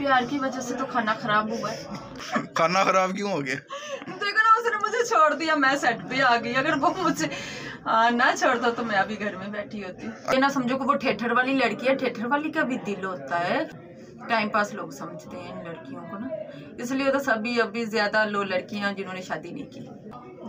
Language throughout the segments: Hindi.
प्यार की वजह से तो खाना खराब हुआ है। खाना खराब क्यों हो गया? देखो ना, उसने मुझे छोड़ दिया, मैं सेट पे आ गई। अगर वो मुझे ना छोड़ता तो मैं अभी घर में बैठी होती। ये ना समझो कि वो ठेठर वाली लड़की है। ठेठर वाली का भी दिल होता है, टाइम पास लोग समझते हैं इन लड़कियों को ना, इसलिए तो सभी अभी ज्यादा लो लड़कियां जिन्होंने शादी नहीं की।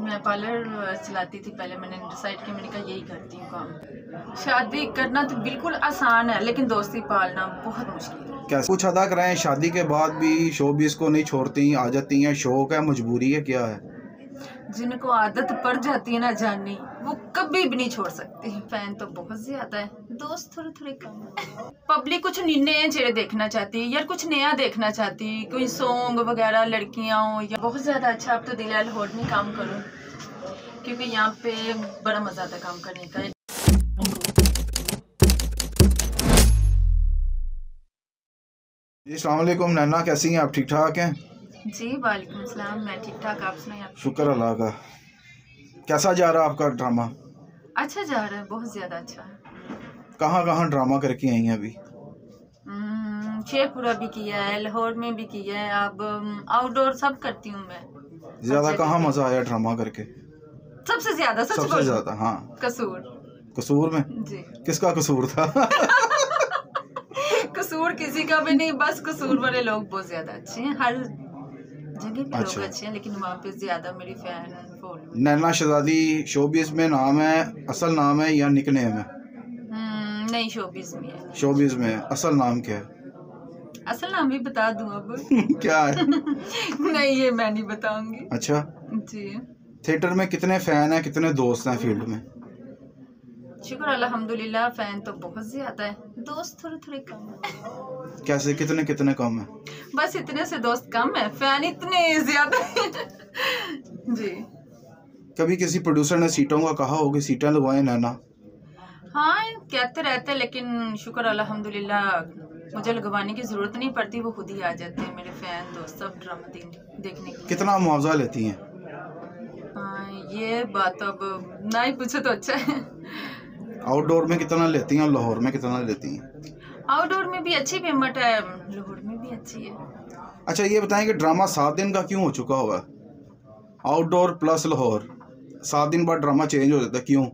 मैं पार्लर चलाती थी पहले, मैंने डिसाइड किया, मैंने कहा यही करती हूँ काम। शादी करना तो बिल्कुल आसान है, लेकिन दोस्ती पालना बहुत मुश्किल है। क्या कुछ अदा कर रहे हैं, शादी के बाद भी शोबिज़ को नहीं छोड़ती, आ जाती हैं? शौक है, मजबूरी है, क्या है? जिनको आदत पड़ जाती है ना जाननी, वो कभी भी नहीं छोड़ सकती। फैन तो बहुत ज्यादा है, दोस्त थोड़े थोड़े कम है। पब्लिक कुछ नए चेहरे देखना चाहती है यार, कुछ नया देखना चाहती, कोई सॉन्ग वगैरह लड़कियां हो या बहुत ज्यादा अच्छा। अब तो दिल है लाहौर में काम करूं, क्योंकि यहाँ पे बड़ा मजा आता है काम करने का। जी अस्सलाम वालेकुम नैना, कैसी हैं आप? ठीक ठाक हैं? जी वालेकुम सलाम, मैं ठीक ठाक, आप सुनाइए? शुक्र अल्लाह का। कैसा जा रहा है आपका ड्रामा? अच्छा जा रहा है, बहुत ज्यादा अच्छा है। कहाँ कहाँ ड्रामा करके आई हैं अभी? शेखपुरा भी किया है, लाहौर में भी किया है, अब आउटडोर सब करती हूँ मैं। ज्यादा कहाँ मजा आया ड्रामा करके? सबसे ज्यादा सबसे ज्यादा हाँ कसूर। कसूर में? जी। किसका कसूर था? कसूर किसी का भी नहीं, बस कसूर वाले लोग बहुत ज्यादा अच्छे हैं। हर जगह पे लोग अच्छे हैं, लेकिन वहाँ पे ज्यादा मेरी फैन फॉलोअर। नैना शहजादी शोबिज़ में नाम है, असल नाम है या निकनेम है? नहीं, शोबिज़ में है। शोबिज़ में असल नाम क्या है? असल नाम भी बता दूं अब? क्या है? नहीं, ये मैं नहीं बताऊंगी। अच्छा जी। थिएटर में कितने फैन हैं, कितने दोस्त हैं फील्ड में? शुक्र अल्हम्दुलिल्लाह, फैन तो बहुत ज्यादा है, दोस्त थोड़े थोड़े कम है। कैसे कितने कितने कम है? बस इतने से दोस्त कम है, फैन इतने ज्यादा है। जी। कभी किसी प्रोड्यूसर ने सीटों का कहा हो कि सीटें लगवाएं नैना? हाँ कहते रहते, लेकिन शुक्र अल्हम्दुलिल्लाह मुझे लगवाने की जरूरत नहीं पड़ती, वो खुद ही आ जाते हैं मेरे फैन दोस्त सब ड्रामा देखने के लिए। कितना मुआवजा लेती हैं? हाँ ये बात अब ना ही पूछो तो अच्छा है। आउटडोर में कितना लेती हैं और लाहौर में कितना लेती हैं? आउटडोर में भी अच्छी पेमेंट है, लाहौर में भी अच्छी है। अच्छा ये बताएं कि ड्रामा 7 दिन का क्यों हो चुका होगा? आउटडोर प्लस लाहौर, 7 दिन बाद ड्रामा चेंज हो जाता है, क्यों?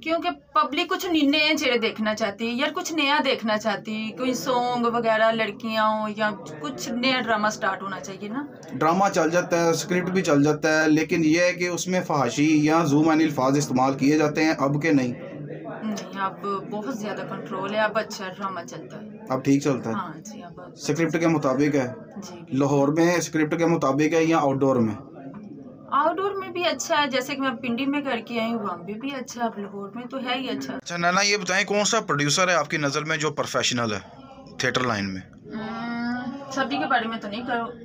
क्योंकि पब्लिक कुछ नए चेहरे देखना चाहती है यार, कुछ नया देखना चाहती, कोई सॉन्ग वगैरह लड़कियां हो या कुछ नया ड्रामा स्टार्ट होना चाहिए ना। ड्रामा चल जाता है, स्क्रिप्ट भी चल जाता है, लेकिन यह है कि उसमें फहाशी या ज़ूम अल्फाज इस्तेमाल किए जाते हैं, अब के नहीं? अब बहुत ज्यादा कंट्रोल है, अब अच्छा ड्रामा चलता है, अब ठीक चलता है। हाँ जी, अब स्क्रिप्ट के मुताबिक है जी। लाहौर में स्क्रिप्ट के मुताबिक है या आउटडोर में? आउटडोर में भी अच्छा है, जैसे कि मैं पिंडी में करके आई हूँ, वहाँ पे भी अच्छा है, अब लाहौर में तो है ही अच्छा। अच्छा नैना ये बताएं, कौन सा प्रोड्यूसर है आपकी नज़र में जो प्रोफेशनल है थिएटर लाइन में? सभी के बारे में तो नहीं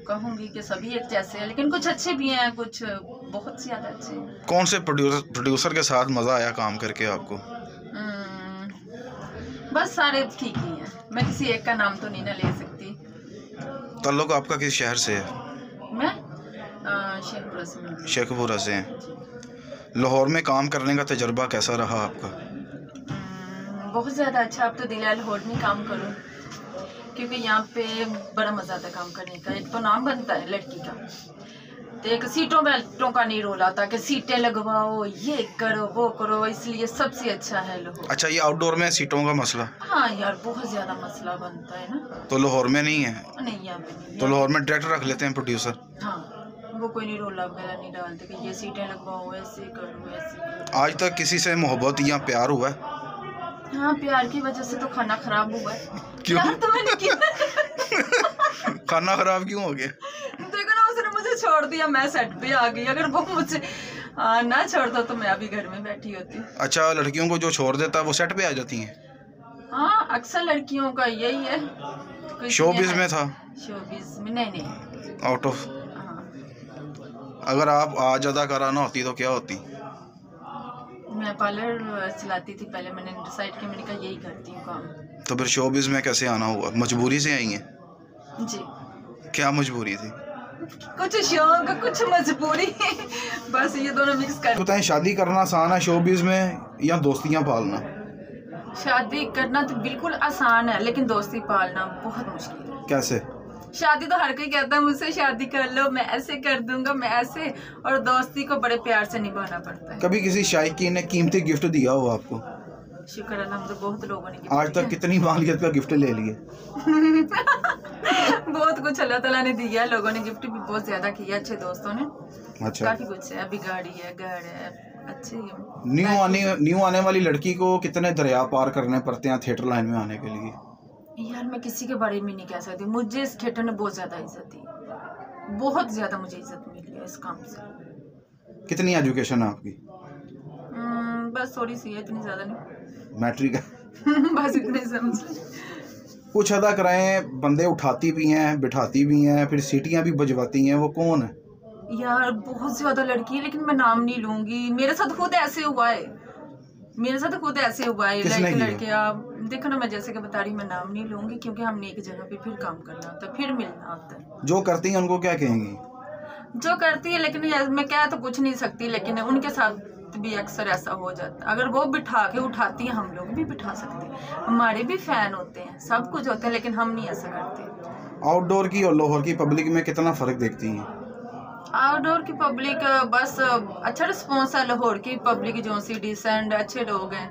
कहूँगी कि सभी एक जैसे हैं, लेकिन कुछ अच्छे भी हैं, कुछ बहुत ज्यादा अच्छे हैं। कौन से प्रोड्यूसर के साथ मज़ा आया काम करके आपको? बस सारे ठीक ही हैं, मैं किसी एक का नाम तो नहीं ना ले सकती। ताल्लुक आपका किस शहर से है? मैं शेखपुरा से। शेखपुरा से हैं। लाहौर में काम करने का तजर्बा कैसा रहा आपका? बहुत ज़्यादा अच्छा। अब तो दिल है लाहौर में काम करूं, क्योंकि यहाँ पे बड़ा मज़ा आता है काम करने का। एक तो नाम बनता है लड़की का, तो एक सीटों बेल्टों का नहीं रोल आता कि सीटें लगवाओ, ये करो वो करो, इसलिए सबसे अच्छा है लाहौर। अच्छा ये आउटडोर में सीटों का मसला? हाँ यार, बहुत ज़्यादा मसला बनता है ना। तो लाहौर में नहीं है? नहीं, यहाँ पे नहीं। तो लाहौर में डायरेक्टर रख लेते हैं प्रोड्यूसर? हाँ, वो कोई नहीं रोला वगैरह नहीं डालते कि ये सीटें लगवाओ, ऐसे करो ऐसे करो। आज तक किसी से मोहब्बत या प्यार हुआ है? हाँ, प्यार की वजह से तो खाना खराब हुआ है। क्यों? प्यार तो मैंने किया। खाना खराब क्यों हो गया? देखो ना, उसने मुझे छोड़ दिया, मैं सेट पे आ गई। अगर वो मुझे ना छोड़ता तो मैं अभी घर में बैठी होती। अच्छा लड़कियों को जो छोड़ देता है वो सेट पे आ जाती हैं? हाँ, अक्सर लड़कियों का यही है। शोबिज़ में था? शोबिज़ में नहीं। Out of? हाँ। अगर आप आज अदाकारा ना होती तो क्या होती? मैं पार्लर चलाती थी पहले, मैंने डिसाइड किया, मैंने कहा यही करती हूँ काम। तो फिर शोबिज़ में कैसे आना हुआ? मजबूरी से आई हैं? जी। क्या मजबूरी थी? कुछ शौक, कुछ मजबूरी, बस ये दोनों मिक्स कर। बताएं, शादी करना आसान है शोबिज़ में या दोस्तियां पालना? शादी करना तो बिल्कुल आसान है, लेकिन दोस्ती पालना बहुत मुश्किल है। कैसे? शादी तो हर कोई कहता है मुझसे शादी कर लो, मैं ऐसे कर दूंगा, मैं ऐसे, और दोस्ती को बड़े प्यार से निभाना पड़ता है। कभी किसी शायकी ने कीमती गिफ्ट दिया हो आपको? शुक्र अल्लाह, तो बहुत लोगों ने आज तक कितनी मालियत का गिफ्ट ले लिए? बहुत कुछ अल्लाह ताला ने दिया, लोगों ने गिफ्ट भी बहुत ज्यादा किया, अच्छे दोस्तों ने। अच्छा, काफी कुछ है, अभी गाड़ी है, घर है, अच्छे न्यू आने वाली लड़की को कितने दरिया पार करने पड़ते हैं थिएटर लाइन में आने के लिए? यार मैं किसी के बारे में नहीं कह सकती, मुझे इस थिएटर ने बहुत ज्यादा इज्जत दी, बहुत ज्यादा मुझे इज्जत मिली है इस काम से। कितनी एजुकेशन है आपकी? बस थोड़ी सी है, इतनी ज्यादा नहीं। मैट्रिक है? बस इतने समझ। कुछ अदा कराएं, बंदे उठाती भी हैं, बिठाती भी हैं, फिर सीटियां भी बजवाती हैं, वो कौन है? यार बहुत ज्यादा लड़की है, लेकिन मैं नाम नहीं लूंगी। मेरे साथ खुद ऐसे हुआ है, लड़के आप देखो ना, मैं जैसे कि बता रही, मैं नाम नहीं लूंगी क्योंकि हमने एक जगह पे फिर काम करना होता है, फिर मिलना होता है। जो करती हैं उनको क्या कहेंगी? जो करती है, लेकिन मैं कह तो कुछ नहीं सकती, लेकिन उनके साथ भी अक्सर ऐसा हो जाता है। अगर वो बिठा के उठाती हैं, हम लोग भी बिठा सकते हैं, हमारे भी फैन होते हैं, सब कुछ होते हैं, लेकिन हम नहीं ऐसा करते। आउटडोर की और लाहौर की पब्लिक में कितना फर्क देखती हैं? आउटडोर की पब्लिक बस अच्छा रिस्पॉन्स है, लाहौर की पब्लिक जो सी डिसेंट अच्छे लोग हैं,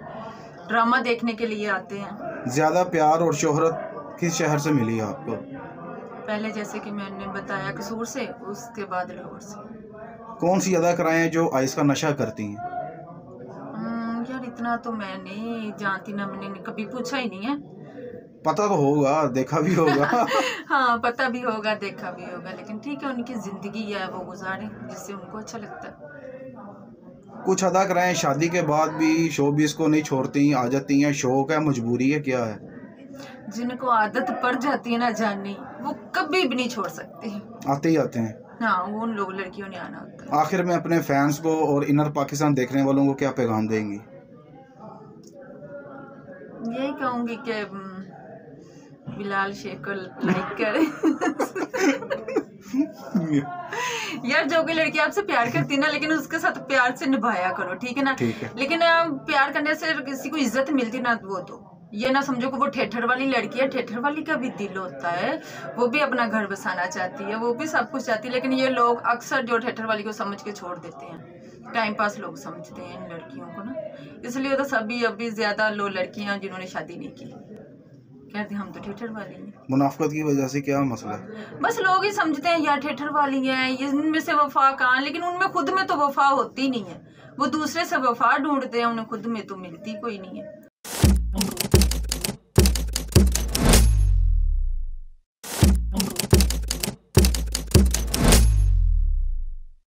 ड्रामा देखने के लिए आते हैं। ज्यादा प्यार और शोहरत किस शहर से मिली है आपको? पहले जैसे कि मैंने बताया कसूर से, उसके बाद लाहौर से। कौन सी अदा कराएं जो आइस का नशा करती हैं? यार इतना तो मैं नहीं जानती ना, मैंने कभी पूछा ही नहीं है। पता तो होगा, देखा भी होगा। हाँ पता भी होगा, देखा भी होगा, लेकिन ठीक है, उनकी जिंदगी है, वो गुजारे जिससे उनको अच्छा लगता है। कुछ अदा कराएं, शादी के बाद भी शोबिस को नहीं छोड़ती, आ जाती हैं, शौक है, मजबूरी है, क्या है? जिनको आदत पड़ जाती है ना जाननी, वो कभी भी नहीं छोड़ सकती, आते ही आते हैं। हाँ, उन लोग लड़कियों ने आना होता है। आखिर में अपने फैंस को और इनर पाकिस्तान देखने वालों को क्या पैगाम देंगी? यही कहूंगी कि बिलाल शेख को लाइक करें। यार जो कोई लड़की आपसे प्यार करती है ना, लेकिन उसके साथ प्यार से निभाया करो, ठीक है ना? ठीक है। लेकिन प्यार करने से किसी को इज्जत मिलती ना, वो तो ये ना समझो कि वो ठेठर वाली लड़की है। ठेठर वाली का भी दिल होता है, वो भी अपना घर बसाना चाहती है, वो भी सब कुछ चाहती है, लेकिन ये लोग अक्सर जो ठेठर वाली को समझ के छोड़ देते हैं। टाइम पास लोग समझते हैं इन लड़कियों को ना, इसलिए तो सभी अभी ज्यादा लो लड़कियां जिन्होंने शादी नहीं की कहते हम तो ठेठर वाली हैं। मुनाफकत की वजह से क्या मसला है? बस लोग ही समझते हैं यार ठेठर वाली हैं, इनमें से वफा कहाँ, लेकिन उनमें खुद में तो वफा होती नहीं है, वो दूसरे से वफा ढूंढते हैं, उन्हें खुद में तो मिलती कोई नहीं है।